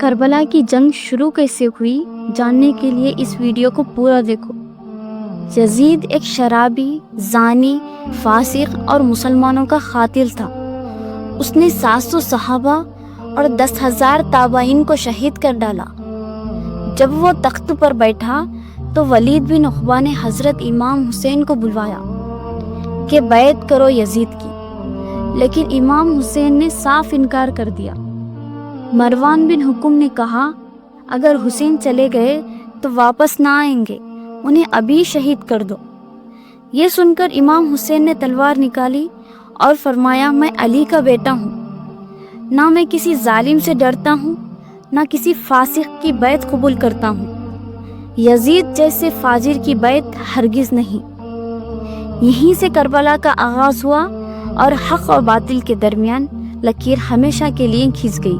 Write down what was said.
کربلا کی جنگ شروع کیسے ہوئی جاننے کے لیے اس ویڈیو کو پورا دیکھو۔ یزید ایک شرابی، زانی، فاسق اور مسلمانوں کا قاتل تھا۔ اس نے 700 صحابہ اور 10,000 تابعین کو شہید کر ڈالا۔ جب وہ تخت پر بیٹھا تو ولید بن عقبہ نے حضرت امام حسین کو بلوایا کہ بیعت کرو یزید کی، لیکن امام حسین نے صاف انکار کر دیا۔ مروان بن حکم نے کہا اگر حسین چلے گئے تو واپس نہ آئیں گے، انہیں ابھی شہید کر دو۔ یہ سن کر امام حسین نے تلوار نکالی اور فرمایا میں علی کا بیٹا ہوں، نہ میں کسی ظالم سے ڈرتا ہوں نہ کسی فاسق کی بیعت قبول کرتا ہوں، یزید جیسے فاجر کی بیعت ہرگز نہیں۔ یہیں سے کربلا کا آغاز ہوا اور حق اور باطل کے درمیان لکیر ہمیشہ کے لیے کھنچ گئی۔